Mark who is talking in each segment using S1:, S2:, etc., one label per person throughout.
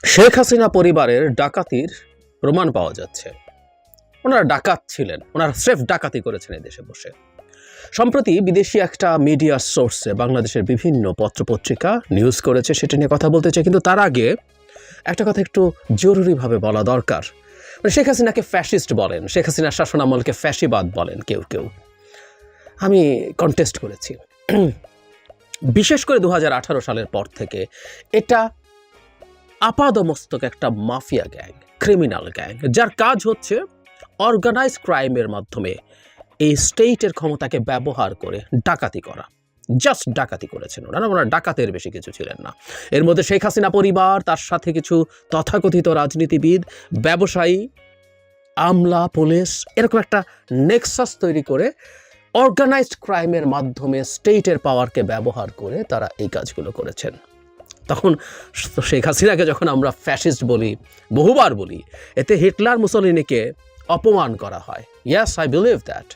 S1: শেখ হাসিনা পরিবারের ডাকাতির প্রমাণ পাওয়া যাচ্ছে। ওনারা ডাকাত ছিলেন, ওনারা স্রেফ ডাকাতি করেছেন এই দেশে বসে। সম্প্রতি বিদেশি একটা মিডিয়া সোর্সে বাংলাদেশের বিভিন্ন পত্রপত্রিকা নিউজ করেছে, সেটা নিয়ে কথা বলতে চাই। কিন্তু তার আগে একটা কথা একটু জরুরিভাবে বলা দরকার। শেখ হাসিনাকে ফ্যাসিস্ট বলেন, শেখ হাসিনার শাসনামলকে ফ্যাসিবাদ বলেন কেউ কেউ। আমি কন্টেস্ট করেছি। বিশেষ করে 2018 সালের পর থেকে এটা আপাদমস্তক একটা মাফিয়া গ্যাং, ক্রিমিনাল গ্যাং, যার কাজ হচ্ছে অর্গানাইজ ক্রাইমের মাধ্যমে এই স্টেটের ক্ষমতাকে ব্যবহার করে ডাকাতি করা। জাস্ট ডাকাতি করেছেন ওনারা ডাকাতের বেশি কিছু ছিলেন না। এর মধ্যে শেখ হাসিনা পরিবার, তার সাথে কিছু তথাকথিত রাজনীতিবিদ, ব্যবসায়ী, আমলা, পুলিশ, এরকম একটা নেক্সাস তৈরি করে অর্গানাইজড ক্রাইমের মাধ্যমে স্টেটের পাওয়ারকে ব্যবহার করে তারা এই কাজগুলো করেছেন। তখন শেখ হাসিনাকে যখন আমরা ফ্যাসিস্ট বলি, বহুবার বলি, এতে হিটলার মুসলিনিকে অপমান করা হয়। ইয়াস, আই বিলিভ দ্যাট।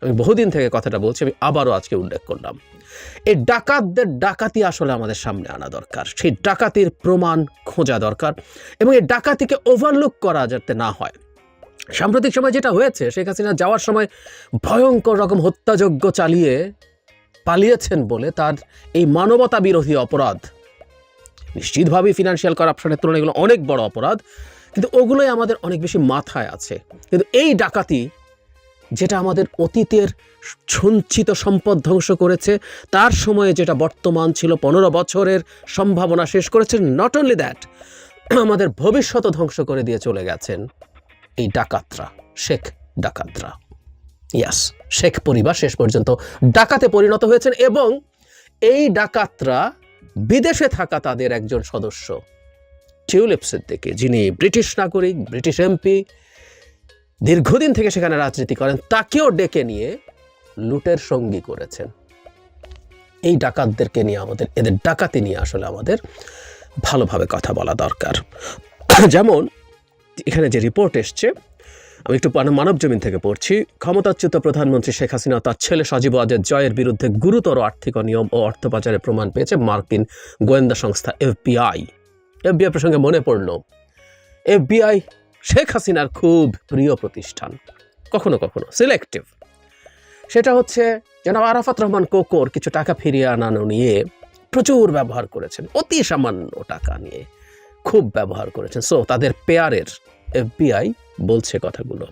S1: আমি বহুদিন থেকে কথাটা বলছি, আমি আবারও আজকে উল্লেখ করলাম। এই ডাকাতদের ডাকাতি আসলে আমাদের সামনে আনা দরকার, সেই ডাকাতির প্রমাণ খোঁজা দরকার, এবং এই ডাকাতিকে ওভারলুক করা যাতে না হয়। সাম্প্রতিক সময় যেটা হয়েছে, শেখ হাসিনা যাওয়ার সময় ভয়ঙ্কর রকম হত্যাযজ্ঞ চালিয়ে পালিয়েছেন বলে তার এই মানবতা বিরোধী অপরাধ, নিশ্চিতভাবেই ফিনান্সিয়াল করাপশনের তুলনায় এগুলো অনেক বড় অপরাধ, কিন্তু ওগুলোই আমাদের অনেক বেশি মাথায় আছে। কিন্তু এই ডাকাতি, যেটা আমাদের অতীতের সঞ্চিত সম্পদ ধ্বংস করেছে, তার সময়ে যেটা বর্তমান ছিল 15 বছরের সম্ভাবনা শেষ করেছেন, নট অনলি দ্যাট, আমাদের ভবিষ্যৎ ধ্বংস করে দিয়ে চলে গেছেন এই ডাকাতরা, শেখ ডাকাতরা। ইয়াস, শেখ পরিবার শেষ পর্যন্ত ডাকাতে পরিণত হয়েছেন, এবং এই ডাকাতরা বিদেশে থাকা তাদের একজন সদস্য টিউলিপ সিদ্দিকী, যিনি ব্রিটিশ নাগরিক, ব্রিটিশ এমপি, দীর্ঘদিন থেকে সেখানে রাজনীতি করেন, তাকেও ডেকে নিয়ে লুটের সঙ্গী করেছেন। এই ডাকাতদেরকে নিয়ে আমাদের, এদের ডাকাতি নিয়ে আসলে আমাদের ভালোভাবে কথা বলা দরকার। যেমন এখানে যে রিপোর্ট এসছে, আমি একটু মানবজমিন থেকে পড়ছি। ক্ষমতাচ্যুত প্রধানমন্ত্রী শেখ হাসিনা তার ছেলে সজীব ওয়াজেদ জয়ের বিরুদ্ধে গুরুতর আর্থিক অনিয়ম ও অর্থ পাচারের প্রমাণ পেয়েছে মার্কিন গোয়েন্দা সংস্থা এফবিআই। এফবিআই প্রসঙ্গে মনে পড়ল, এফবিআই শেখ হাসিনার খুব প্রিয় প্রতিষ্ঠান, কখনো কখনো সিলেক্টিভ। সেটা হচ্ছে জনাব আরাফাত রহমান কোকোর কিছু টাকা ফিরিয়ে আনানো নিয়ে প্রচুর ব্যবহার করেছেন, অতি সামান্য টাকা নিয়ে খুব ব্যবহার করেছেন। সো তাদের পেয়ারের এফবিআই বলছে কথাগুলো।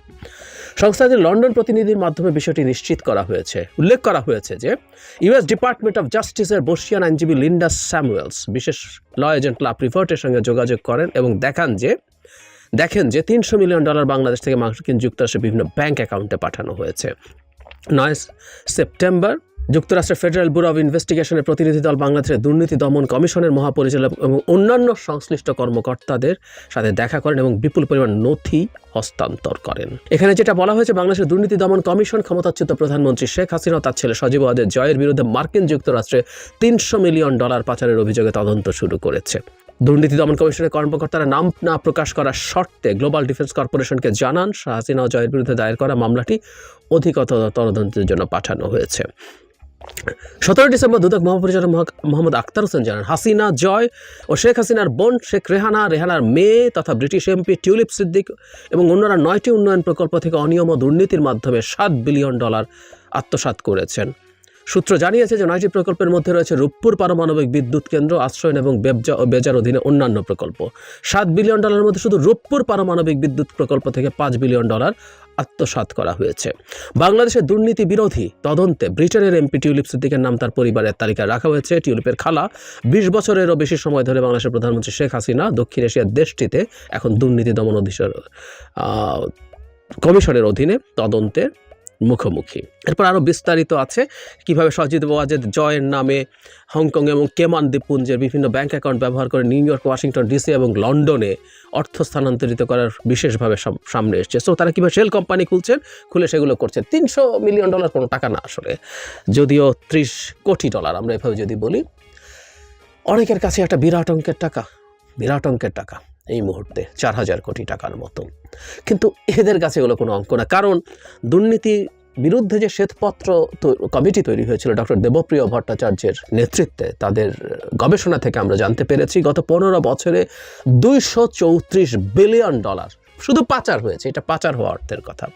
S1: সংস্থাটির লন্ডন প্রতিনিধির মাধ্যমে বিষয়টি নিশ্চিত করা হয়েছে। উল্লেখ করা হয়েছে যে ইউএস ডিপার্টমেন্ট অফ জাস্টিসের বর্ষিয়ান আইনজীবী লিন্ডা স্যামুয়েলস বিশেষ ল এজেন্ট লাভ রিপোর্টের সঙ্গে যোগাযোগ করেন এবং দেখেন যে $300 মিলিয়ন বাংলাদেশ থেকে মার্কিন যুক্তরাষ্ট্রের বিভিন্ন ব্যাংক অ্যাকাউন্টে পাঠানো হয়েছে। 9 সেপ্টেম্বর যুক্তরাষ্ট্রের ফেডারেল ব্যুরো অব ইনভেস্টিগেশনের প্রতিনিধি দল বাংলাদেশের দুর্নীতি দমন কমিশনের মহাপরিচালক এবং অন্যান্য সংশ্লিষ্ট কর্মকর্তাদের সাথে দেখা করেন এবং বিপুল পরিমাণ নথি হস্তান্তর করেন। এখানে যেটা বলা হয়েছে, বাংলাদেশের দুর্নীতি দমন কমিশন ক্ষমতাচ্যুত প্রধানমন্ত্রী শেখ হাসিনা ও তার ছেলে সজীব ওয়াজেদ জয়ের বিরুদ্ধে মার্কিন যুক্তরাষ্ট্রে $300 মিলিয়ন পাচারের অভিযোগে তদন্ত শুরু করেছে। দুর্নীতি দমন কমিশনের কর্মকর্তারা নাম না প্রকাশ করার শর্তে গ্লোবাল ডিফেন্স কর্পোরেশনকে জানান হাসিনা ও জয়ের বিরুদ্ধে দায়ের করা মামলাটি অধিকতর তদন্তের জন্য পাঠানো হয়েছে। 17 ডিসেম্বর দুদক মহাপরিচালক মোহাম্মদ আখতার হোসেন জানান, হাসিনা জয় ও শেখ হাসিনার বোন শেখ রেহানার মেয়ে তথা ব্রিটিশ এমপি টিউলিপ সিদ্দিক এবং অন্যরা 9টি উন্নয়ন প্রকল্প থেকে অনিয়ম ও দুর্নীতির মাধ্যমে $7 বিলিয়ন আত্মসাৎ করেছেন। সূত্র জানিয়েছে যে 9টি প্রকল্পের মধ্যে রয়েছে রূপপুর পারমাণবিক বিদ্যুৎ কেন্দ্র, আশ্রয়ন এবং বেজার অধীনে অন্যান্য প্রকল্প। $7 বিলিয়ন মধ্যে শুধু রূপপুর পারমাণবিক বিদ্যুৎ প্রকল্প থেকে $5 বিলিয়ন আত্মসাৎ করা হয়েছে। বাংলাদেশের দুর্নীতি বিরোধী তদন্তে ব্রিটেনের এমপি টিউলিপ সিদ্দিকের নাম তার পরিবারের তালিকায় রাখা হয়েছে। টিউলিপের খালা 20 বছরেরও বেশি সময় ধরে বাংলাদেশের প্রধানমন্ত্রী শেখ হাসিনা দক্ষিণ এশিয়ার দেশটিতে এখন দুর্নীতি দমন কমিশনের অধীনে তদন্তের মুখোমুখি। এরপর আরও বিস্তারিত আছে কিভাবে সজীব ওয়াজেদ জয়ের নামে হংকং এবং কেমান দ্বীপপুঞ্জের বিভিন্ন ব্যাংক অ্যাকাউন্ট ব্যবহার করে নিউ ইয়র্ক, ওয়াশিংটন ডিসি এবং লন্ডনে অর্থ স্থানান্তরিত করার বিশেষভাবে সামনে এসছে। সো তারা কীভাবে শেল কোম্পানি খুলে সেগুলো করছে। $300 মিলিয়ন কোনো টাকা না আসলে, যদিও $30 কোটি আমরা এভাবে যদি বলি, অনেকের কাছে একটা বিরাট অঙ্কের টাকা এই মুহূর্তে 4000 কোটি টাকার মতো। কিন্তু এদের কাছে এগুলো কোনো অঙ্ক না, কারণ দুর্নীতি বিরুদ্ধে যে শ্বেতপত্র কমিটি তৈরি হয়েছিল ডক্টর দেবপ্রিয় ভট্টাচার্যের নেতৃত্বে, তাদের গবেষণা থেকে আমরা জানতে পেরেছি গত 15 বছরে $234 বিলিয়ন শুধু পাচার হয়েছে। এটা পাচার হওয়া অর্থের কথা,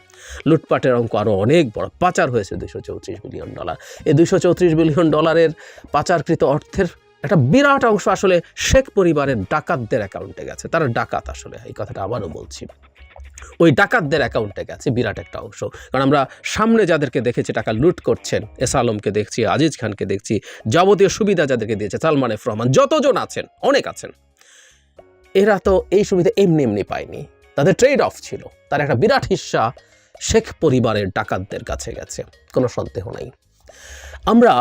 S1: লুটপাটের অঙ্ক আরও অনেক বড়। পাচার হয়েছে $234 বিলিয়ন। এই $234 বিলিয়ন পাচারকৃত অর্থের একটা বিরাট অংশ আসলে শেখ পরিবারের ডাকাতদের অ্যাকাউন্টে গেছে। তারা ডাকাত, আসলে এই কথাটা আবারও বলছি, ওই ডাকাতদের অ্যাকাউন্টে গেছে বিরাট একটা অংশ। কারণ আমরা সামনে যাদেরকে দেখেছি টাকা লুট করছেন, এস আলমকে দেখছি, আজিজ খানকে দেখছি, যাবতীয় সুবিধা যাদেরকে দিয়েছে, সালমান এফ রহমান, যতজন আছেন, অনেক আছেন, এরা তো এই সুবিধা এমনি এমনি পায়নি। তাদের ট্রেড অফ ছিল। তার একটা বিরাট হিস্সা শেখ পরিবারের ডাকাতদের কাছে গেছে, কোনো সন্দেহ নেই। আমরা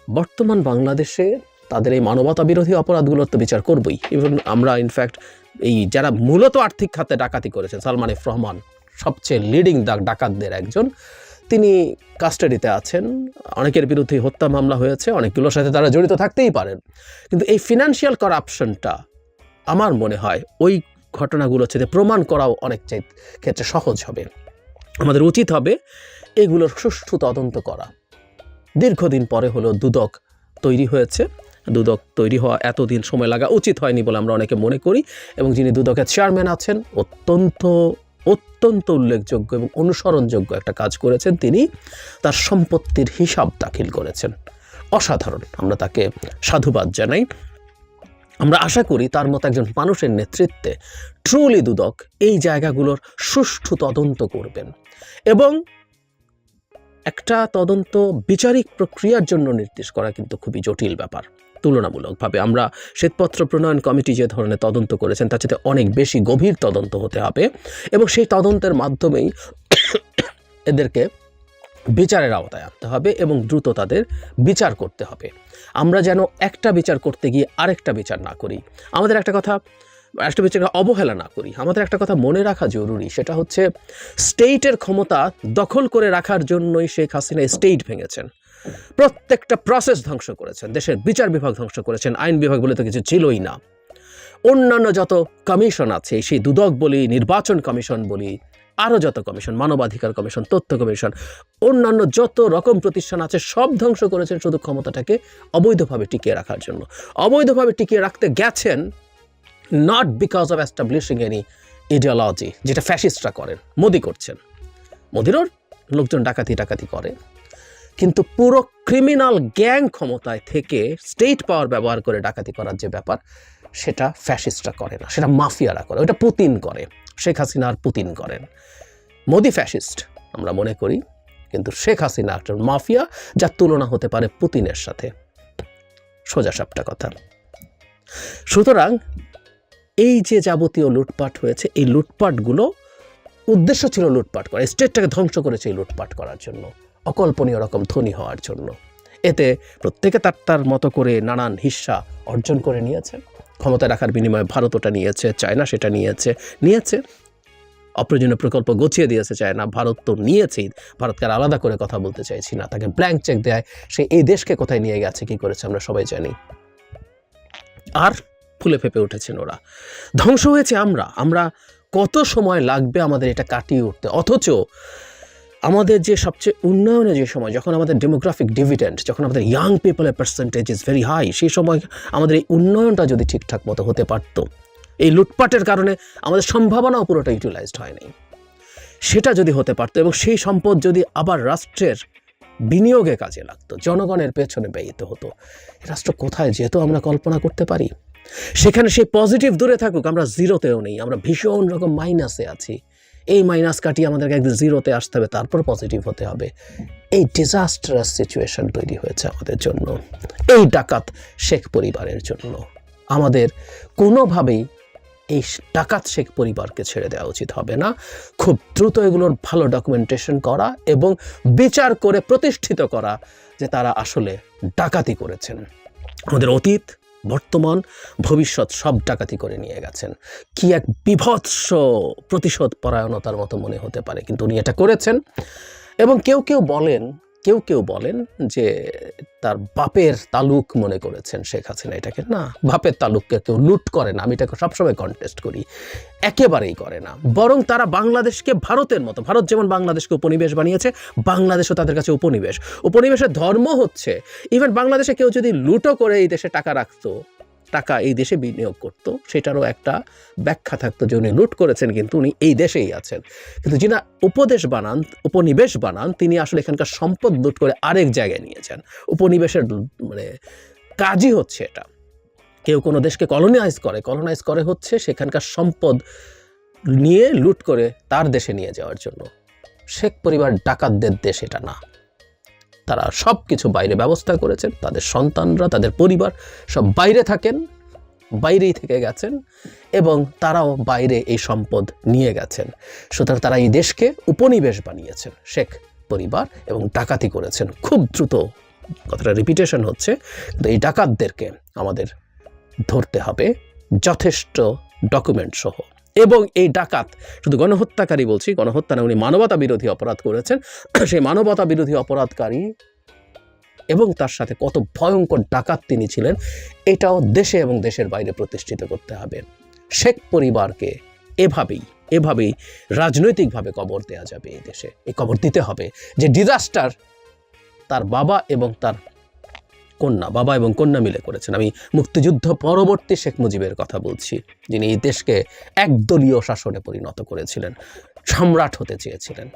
S1: বর্তমান বাংলাদেশে তাদের এই মানবতা বিরোধী অপরাধগুলোর তো বিচার করবই। ইভেন আমরা ইনফ্যাক্ট এই যারা মূলত আর্থিক খাতে ডাকাতি করেছেন, সালমান এফ রহমান সবচেয়ে লিডিং ডাকাতদের একজন, তিনি কাস্টাডিতে আছেন। অনেকের বিরুদ্ধে হত্যা মামলা হয়েছে, অনেকগুলোর সাথে তারা জড়িত থাকতেই পারেন। কিন্তু এই ফিনান্সিয়াল করাপশনটা আমার মনে হয় ওই ঘটনাগুলো হচ্ছে প্রমাণ করাও অনেক ক্ষেত্রে সহজ হবে। আমাদের উচিত হবে এগুলোর সুষ্ঠু তদন্ত করা। দীর্ঘদিন পরে হলো দুদক তৈরি হয়েছে। দুদক তৈরি হওয়া এতদিন সময় লাগা উচিত হয়নি বলে আমরা অনেকে মনে করি। এবং যিনি দুদকের চেয়ারম্যান আছেন, অত্যন্ত উল্লেখযোগ্য এবং অনুসরণযোগ্য একটা কাজ করেছেন। তিনি তার সম্পত্তির হিসাব দাখিল করেছেন, অসাধারণ। আমরা তাকে সাধুবাদ জানাই। আমরা আশা করি তার মতো একজন মানুষের নেতৃত্বে ট্রুলি দুদক এই জায়গাগুলোর সুষ্ঠু তদন্ত করবেন এবং একটা তদন্ত বিচারিক প্রক্রিয়ার জন্য নির্দেশ করা কিন্তু খুবই জটিল ব্যাপার তুলনামূলকভাবে। আমরা শ্বেতপত্র প্রণয়ন কমিটি যে ধরনের তদন্ত করেছেন তার সাথে অনেক বেশি গভীর তদন্ত হতে হবে এবং সেই তদন্তের মাধ্যমেই এদেরকে বিচারের আওতায় আনতে হবে এবং দ্রুত তাদের বিচার করতে হবে। আমরা যেন একটা বিচার করতে গিয়ে আরেকটা বিচার না করি, আমাদের একটা বিচারকে অবহেলা না করি। আমাদের একটা কথা মনে রাখা জরুরি, সেটা হচ্ছে স্টেটের ক্ষমতা দখল করে রাখার জন্যই শেখ হাসিনা স্টেট ভেঙেছেন, প্রত্যেকটা প্রসেস ধ্বংস করেছেন, দেশের বিচার বিভাগ ধ্বংস করেছেন, আইন বিভাগ বলে তো কিছু ছিলই না। অন্যান্য যত কমিশন আছে, সেই দুদক বলি, নির্বাচন কমিশন বলি, আরও যত কমিশন, মানবাধিকার কমিশন, তথ্য কমিশন, অন্যান্য যত রকম প্রতিষ্ঠান আছে সব ধ্বংস করেছেন শুধু ক্ষমতাটাকে অবৈধভাবে টিকিয়ে রাখার জন্য। অবৈধভাবে টিকিয়ে রাখতে গেছেন not because of establishing any ideology, যেটা ফ্যাসিস্টরা করেন, মোদি করছেন। মোদিরও লোকজন ডাকাতি করে, কিন্তু পুরো ক্রিমিনাল গ্যাং ক্ষমতায় থেকে স্টেট পাওয়ার ব্যবহার করে ডাকাতি করার যে ব্যাপার, সেটা ফ্যাসিস্টরা করে না, সেটা মাফিয়ারা করে। ওটা পুতিন করে, শেখ হাসিনা আর পুতিন করেন। মোদি ফ্যাসিস্ট আমরা মনে করি, কিন্তু শেখ হাসিনা একটা মাফিয়া, যার তুলনা হতে পারে পুতিনের সাথে, সোজা সাপটা কথা। সুতরাং এই যে যাবতীয় লুটপাট হয়েছে, এই লুটপাটগুলো উদ্দেশ্য ছিল লুটপাট করা, স্টেটটাকে ধ্বংস করেছে এই লুটপাট করার জন্য, অকল্পনীয় রকম ধনী হওয়ার জন্য। এতে প্রত্যেকে তার মতো করে নানান হিস্সা অর্জন করে নিয়েছে। ক্ষমতায় রাখার বিনিময়ে ভারত ওটা নিয়েছে, চায়না সেটা নিয়েছে, অপ্রয়োজনীয় প্রকল্প গছিয়ে দিয়েছে চায়না, ভারত তো নিয়েছেই। ভারতকে আর আলাদা করে কথা বলতে চাইছি না, তাকে ব্ল্যাঙ্ক চেক দেয়, সে এই দেশকে কোথায় নিয়ে গেছে, কি করেছে আমরা সবাই জানি। আর ফুলে ফেপে উঠেছেন ওরা, ধ্বংস হয়েছে আমরা কত সময় লাগবে আমাদের এটা কাটিয়ে উঠতে। অথচ আমাদের যে সবচেয়ে উন্নয়নের যে সময়, যখন আমাদের ডেমোগ্রাফিক ডিভিডেন্ড, যখন আমাদের ইয়াং পিপলের পার্সেন্টেজ ইজ ভেরি হাই, সেই সময় আমাদের এই উন্নয়নটা যদি ঠিকঠাক মতো হতে পারত, এই লুটপাটের কারণে আমাদের সম্ভাবনাও পুরোটা ইউটিলাইজড হয়নি, সেটা যদি হতে পারতো এবং সেই সম্পদ যদি আবার রাষ্ট্রের বিনিয়োগে কাজে লাগতো, জনগণের পেছনে ব্যয়িত হতো, রাষ্ট্র কোথায় যেত আমরা কল্পনা করতে পারি। সেখানে সেই পজিটিভ দূরে থাকুক, আমরা জিরোতেও নেই, আমরা ভীষণ রকম মাইনাসে আছি। এই মাইনাস কাটিয়ে আমাদেরকে একদিন জিরোতে আসতে হবে, তারপর পজিটিভ হতে হবে। এই ডিজাস্টারাস সিচুয়েশন তৈরি হয়েছে আমাদের জন্য, এই ডাকাত শেখ পরিবারের জন্য। আমাদের কোনোভাবেই এই ডাকাত শেখ পরিবারকে ছেড়ে দেওয়া উচিত হবে না। খুব দ্রুত এগুলোর ভালো ডকুমেন্টেশন করা এবং বিচার করে প্রতিষ্ঠিত করা যে তারা আসলে ডাকাতি করেছেন। আমাদের অতীত, বর্তমান, ভবিষ্যৎ সব ডাকাতি করে নিয়ে গেছেন। কি এক বিভৎস প্রতিশোধ পরায়ণতার মতো মনে হতে পারে, কিন্তু উনি এটা করেছেন। এবং কেউ বলেন কেউ কেউ বলেন যে তার বাপের তালুক মনে করেছেন শেখ হাসিনা এটাকে। না, বাপের তালুককে কেউ লুট করে না, আমি এটাকে সবসময় কন্টেস্ট করি, একেবারেই করে না। বরং তারা বাংলাদেশকে ভারতের মতো, ভারত যেমন বাংলাদেশকে উপনিবেশ বানিয়েছে, বাংলাদেশও তাদের কাছে উপনিবেশ। উপনিবেশের ধর্ম হচ্ছে ইভেন বাংলাদেশে কেউ যদি লুটও করে এই দেশে টাকা রাখতো, টাকা এই দেশে বিনিয়োগ করত, সেটারও একটা ব্যাখ্যা থাকতো যে উনি লুট করেছেন কিন্তু উনি এই দেশেই আছেন। কিন্তু যিনি উপনিবেশ বানান তিনি আসলে এখানকার সম্পদ লুট করে আরেক জায়গায় নিয়ে যান। উপনিবেশের মানে কাজই হচ্ছে এটা। কেউ কোনো দেশকে কলোনাইজ করে হচ্ছে সেখানকার সম্পদ নিয়ে লুট করে তার দেশে নিয়ে যাওয়ার জন্য। শেখ পরিবার ডাকাতদের দেশ এটা না। তারা সব কিছু বাইরে ব্যবস্থা করেছেন, তাদের সন্তানরা, তাদের পরিবার সব বাইরে থাকেন, বাইরেই থেকে গেছেন এবং তারাও বাইরে এই সম্পদ নিয়ে গেছেন। সুতরাং তারা এই দেশকে উপনিবেশ বানিয়েছেন শেখ পরিবার এবং ডাকাতি করেছেন। খুব দ্রুত কথাটা রিপিটেশন হচ্ছে, কিন্তু এই ডাকাতদেরকে আমাদের ধরতে হবে যথেষ্ট ডকুমেন্ট সহ। এবং এই ডাকাত শুধু গণহত্যাকারী বলছি, গণহত্যা না, উনি মানবতা বিরোধী অপরাধ করেছেন। সেই মানবতা বিরোধী অপরাধকারী এবং তার সাথে কত ভয়ঙ্কর ডাকাত তিনি ছিলেন এটাও দেশে এবং দেশের বাইরে প্রতিষ্ঠিত করতে হবে। শেখ পরিবারকে এভাবেই রাজনৈতিকভাবে কবর দেওয়া যাবে এই দেশে। এই কবর দিতে হবে যে ডিজাস্টার তার বাবা এবং কন্যা মিলে করেছেন। আমি মুক্তিযুদ্ধ পরবর্তী শেখ মুজিবের কথা বলছি, যিনি এই দেশকে একদলীয় শাসনে পরিণত করেছিলেন, সম্রাট হতে চেয়েছিলেন।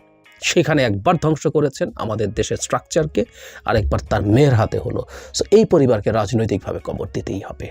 S1: সেখানে একবার ধ্বংস করেছেন আমাদের দেশের স্ট্রাকচারকে, আরেকবার তার মেয়ের হাতে হলো। সো এই পরিবারকে রাজনৈতিকভাবে কবর দিতেই হবে।